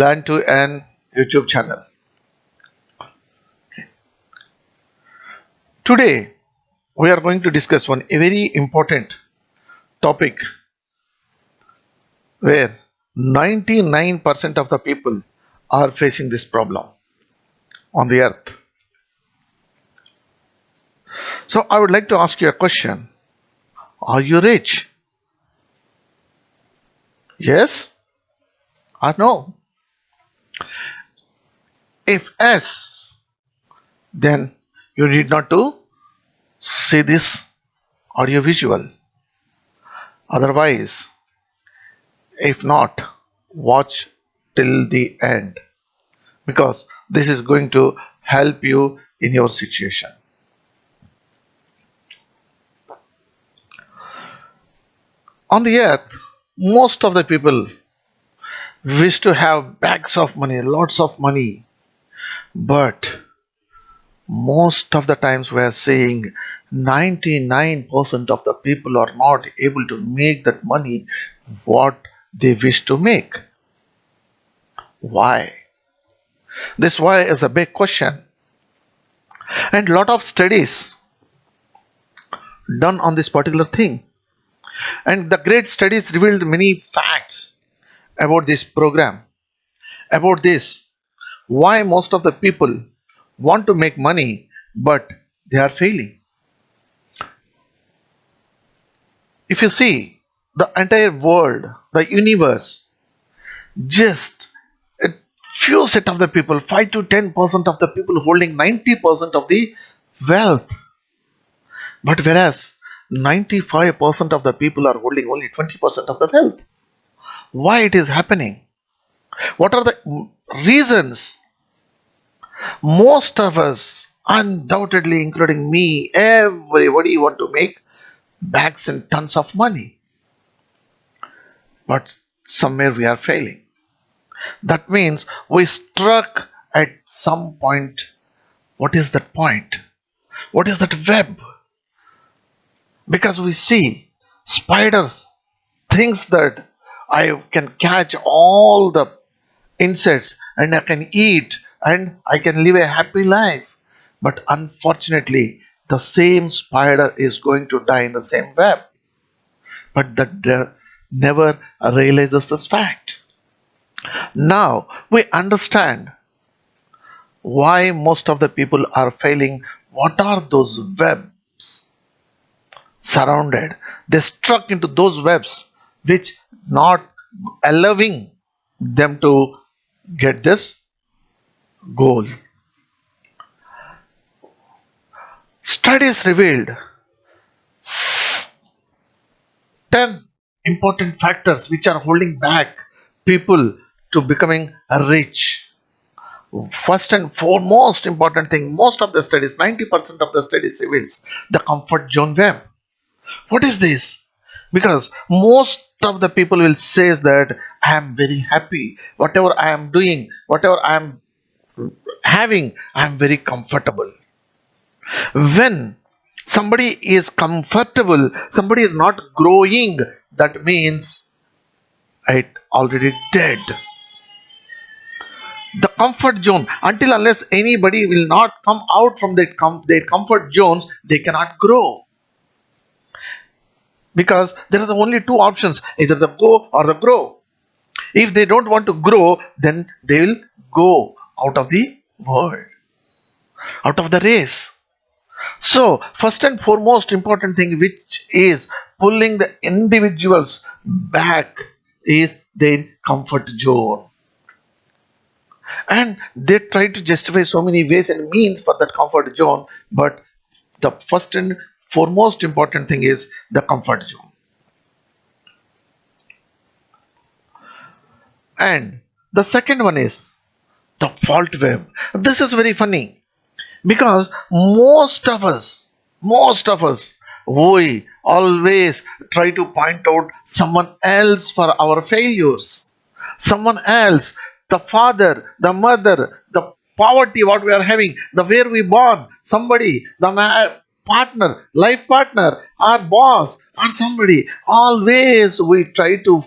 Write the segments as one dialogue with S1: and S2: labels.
S1: Learn to Earn YouTube channel. Today, we are going to discuss one very important topic where 99% of the people are facing this problem on the earth. So, I would like to ask you a question. Are you rich? Yes or no? If yes, then you need not to see this audio visual. Otherwise, if not, watch till the end because this is going to help you in your situation. On the earth, most of the people wish to have bags of money, lots of money, but most of the times we are saying 99% of the people are not able to make that money what they wish to make. Why? This why is a big question. And lot of studies done on this particular thing. And the great studies revealed many facts about this program, about this, why most of the people want to make money but they are failing. If you see the entire world, the universe, just a few set of the people, 5 to 10% of the people holding 90% of the wealth, but whereas 95% of the people are holding only 20% of the wealth. Why it is happening? What are the reasons? Most of us, undoubtedly including me, everybody want to make bags and tons of money, but somewhere we are failing. That means we struck at some point. What is that point? What is that web? Because we see spiders thinks that I can catch all the insects and I can eat and I can live a happy life. But unfortunately, the same spider is going to die in the same web. But that never realizes this fact. Now we understand why most of the people are failing. What are those webs surrounded? They struck into those webs which not allowing them to get this goal. Studies revealed 10 important factors which are holding back people to becoming rich. First and foremost important thing, most of the studies, 90% of the studies reveals the comfort zone web. What is this? Because most of the people will say that I am very happy. Whatever I am doing, whatever I am having, I am very comfortable. When somebody is comfortable, somebody is not growing, that means it already dead. The comfort zone, until unless anybody will not come out from their comfort zones, they cannot grow. Because there are the only two options, either the go or the grow. If they don't want to grow, then they will go out of the world, out of the race. So, first and foremost important thing which is pulling the individuals back is their comfort zone. And they try to justify so many ways and means for that comfort zone, but the first and foremost important thing is the comfort zone. And the second one is the fault web. This is very funny because most of us, we always try to point out someone else for our failures. Someone else, the father, the mother, the poverty what we are having, the where we born, somebody, the partner, life partner, our boss, or somebody. Always we try to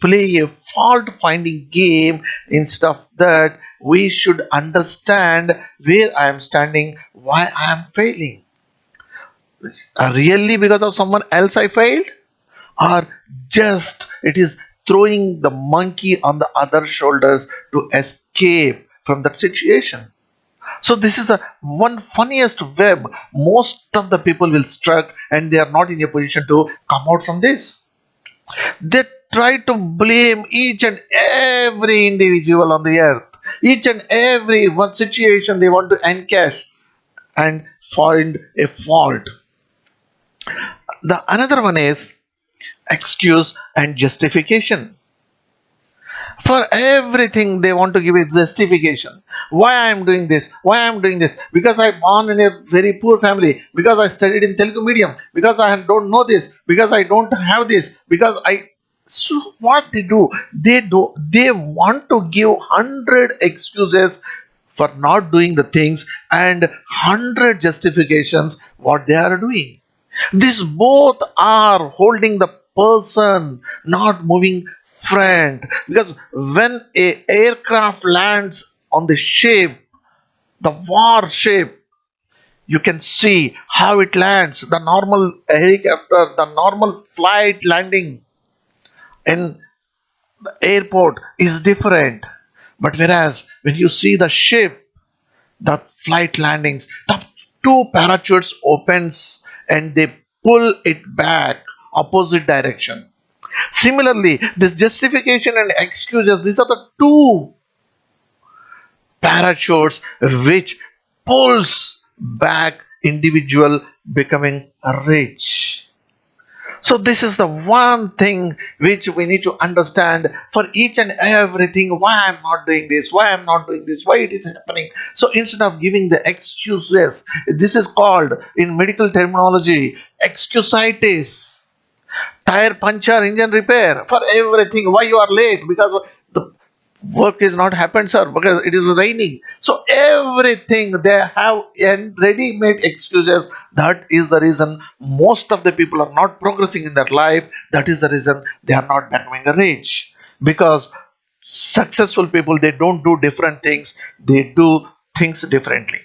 S1: play a fault finding game. Instead of that, we should understand where I am standing, why I am failing. Really because of someone else I failed? Or just it is throwing the monkey on the other shoulders to escape from that situation? So this is a one funniest web most of the people will struck, and they are not in a position to come out from this. They try to blame each and every individual on the earth, each and every one situation they want to encash and find a fault. The another one is excuse and justification. For everything they want to give a justification. Why I am doing this, why I am doing this, because I born in a very poor family, because I studied in Telugu medium, because I don't know this, because I don't have this, because I. So what they want to give 100 excuses for not doing the things, and 100 justifications what they are doing. These both are holding the person not moving front, because when a aircraft lands on the ship, the war ship, you can see how it lands. The normal helicopter, the normal flight landing in the airport is different. But whereas when you see the ship, the flight landings, the two parachutes opens and they pull it back opposite direction. Similarly, this justification and excuses, these are the two parachutes which pulls back individual becoming rich. So this is the one thing which we need to understand for each and everything. Why I'm not doing this? Why I'm not doing this? Why it is happening? So instead of giving the excuses, this is called in medical terminology excusitis. Tire puncture, engine repair, for everything. Why you are late? Because the work is not happened, sir, because it is raining. So everything they have in ready-made excuses. That is the reason most of the people are not progressing in their life. That is the reason they are not becoming rich. Because successful people, they don't do different things, they do things differently.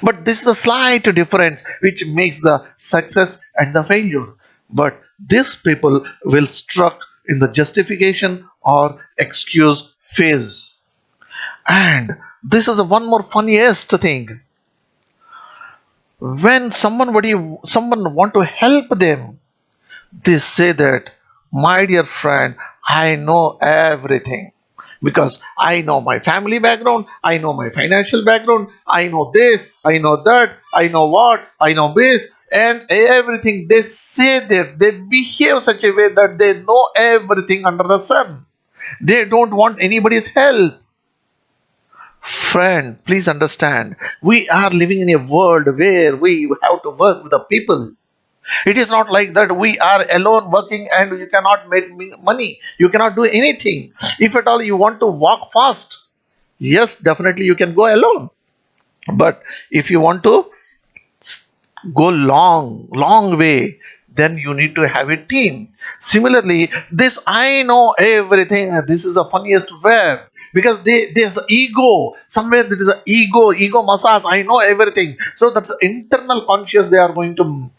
S1: But this is a slight difference which makes the success and the failure. But these people will struck in the justification or excuse phase. And this is a one more funniest thing. When someone want to help them, they say that, my dear friend, I know everything. Because I know my family background, I know my financial background, I know this, I know that, I know what, I know this, and everything. They say that they behave such a way that they know everything under the sun. They don't want anybody's help. Friend, please understand, we are living in a world where we have to work with the people. It is not like that we are alone working and you cannot make money. You cannot do anything. If at all you want to walk fast, yes, definitely you can go alone. But if you want to go long way, then you need to have a team. Similarly, this I know everything. This is the funniest web, because there's ego somewhere. There is an ego massage. I know everything. So that's internal conscious. They are going to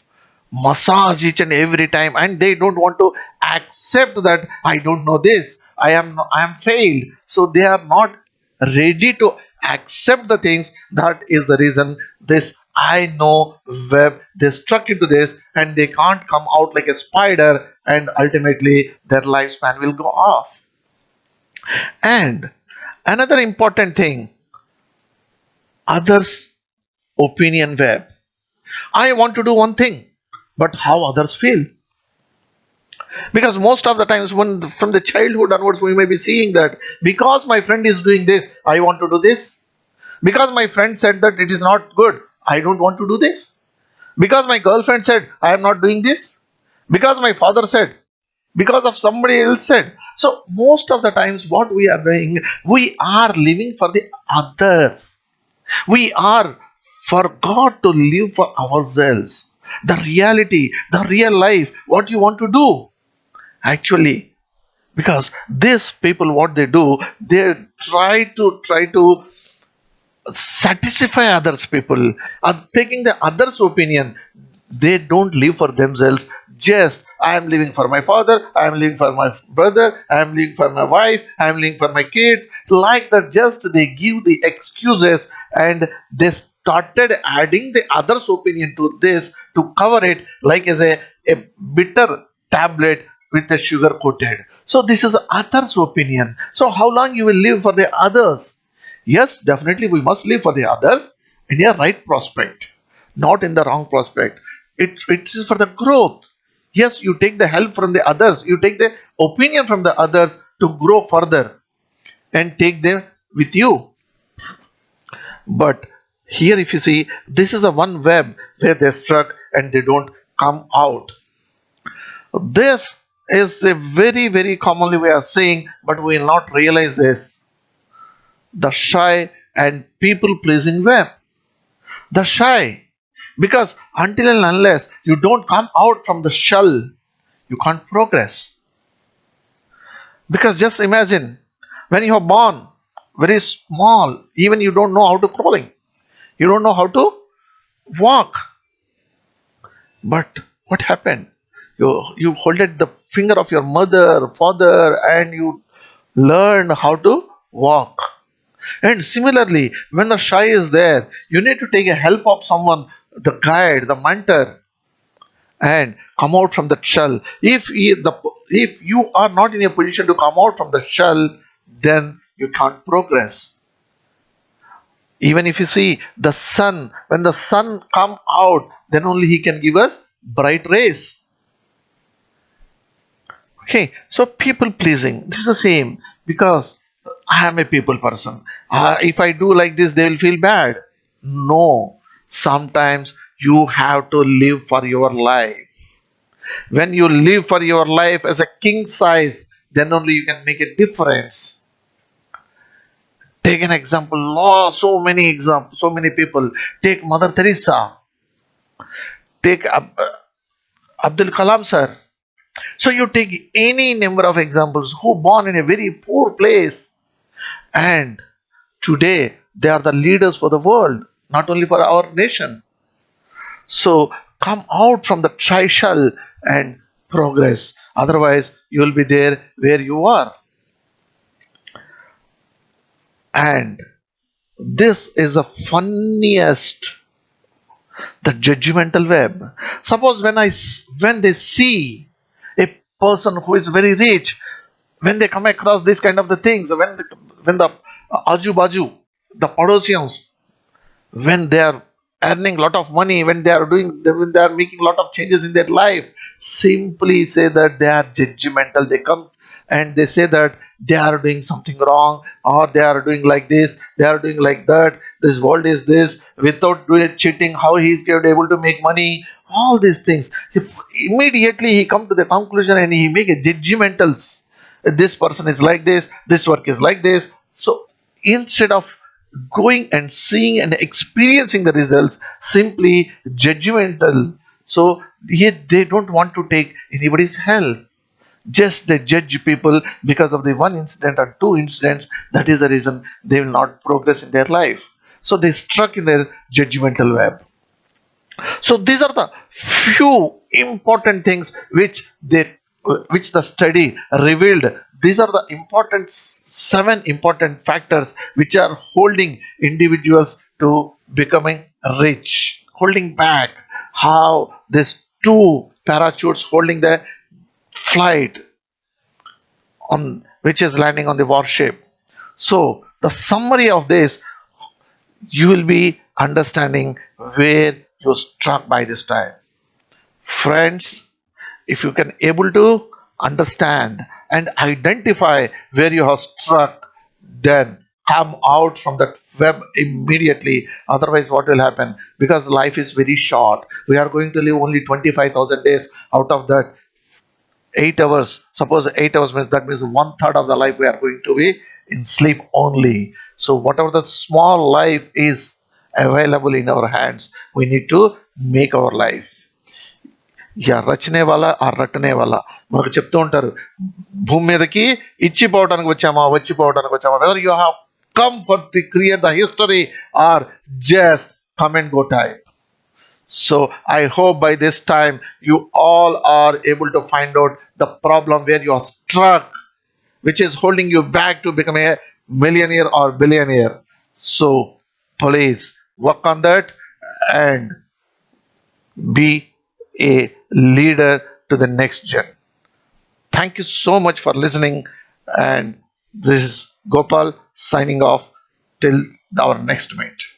S1: massage each and every time, and they don't want to accept that I don't know this, I am failed. So they are not ready to accept the things. That is the reason this I know web, they struck into this, and they can't come out like a spider, and ultimately their lifespan will go off. And another important thing, others opinion web. I want to do one thing, but how others feel. Because most of the times, when from the childhood onwards, we may be seeing that, because my friend is doing this, I want to do this. Because my friend said that it is not good, I don't want to do this. Because my girlfriend said I am not doing this. Because my father said, because of somebody else said. So most of the times what we are doing, we are living for the others. We are forgot to live for ourselves. The reality, the real life, what you want to do. Actually, Because these people, what they do, they try to satisfy others people, taking the others opinion. They don't live for themselves. Just, I am living for my father, I am living for my brother, I am living for my wife, I am living for my kids, like that. Just they give the excuses, and they started adding the others opinion to this to cover it, like as a bitter tablet with a sugar coated. So this is others opinion. So how long you will live for the others? Yes, definitely we must live for the others in a right prospect, not in the wrong prospect. It is for the growth. Yes, you take the help from the others, you take the opinion from the others to grow further and take them with you. But here, if you see, this is a one web where they're struck and they don't come out. This is the very, very commonly we are saying, but we will not realize this. The shy and people pleasing web. The shy. Because until and unless you don't come out from the shell, you can't progress. Because just imagine, when you are born very small, even you don't know how to crawling, you don't know how to walk. But what happened? You holded the finger of your mother, father, and you learn how to walk. And similarly, when the shy is there, you need to take a help of someone, the guide, the mentor, and come out from the shell. If you are not in a position to come out from the shell, then you can't progress. Even if you see the sun, when the sun come out, then only he can give us bright rays. Okay, so people pleasing, this is the same. Because I am a people person. If I do like this, they will feel bad. No, sometimes you have to live for your life. When you live for your life as a king size, then only you can make a difference. Take an example. Oh, so many examples, so many people. Take Mother Teresa. Take Abdul Kalam sir. So you take any number of examples who born in a very poor place, and today they are the leaders for the world, not only for our nation. So come out from the trishal and progress. Otherwise, you will be there where you are. And this is the funniest, the judgmental web. Suppose when they see a person who is very rich, when they come across this kind of the things, when the aju baju, the padosians, when they are earning a lot of money, when they are making a lot of changes in their life, simply say that they are judgmental. They come and they say that they are doing something wrong, or they are doing like this, they are doing like that, this world is this, without doing cheating, how he is able to make money, all these things. If immediately he come to the conclusion and he make a judgmentals, this person is like this work is like this. So instead of going and seeing and experiencing the results, simply judgmental. So yet they don't want to take anybody's help. Just they judge people because of the one incident or two incidents. That is the reason they will not progress in their life. So they struck in their judgmental web. So these are the few important things which the study revealed. These are the important seven important factors which are holding individuals to becoming rich, holding back. How these two parachutes holding the flight on which is landing on the warship. So the summary of this, you will be understanding where you struck by this time. Friends, if you can able to understand and identify where you have struck, then come out from that web immediately. Otherwise, what will happen? Because life is very short, we are going to live only 25,000 days. Out of that, 8 hours, suppose 8 hours means, that means one third of the life we are going to be in sleep only. So whatever the small life is available in our hands, we need to make our life. యా రచనే వాళ్ళ ఆ రటనే వాళ్ళ మనకు చెప్తూ ఉంటారు, భూమి మీదకి ఇచ్చిపోవడానికి వచ్చామా వచ్చిపోవడానికి వచ్చామా, whether you have come for to create the history or just come and go time. So I hope by this time you all are able to find out the problem where you are struck, which is holding you back to become a millionaire or billionaire. So please work on that and be a leader to the next gen. Thank you so much for listening. And this is Gopal signing off till our next meet.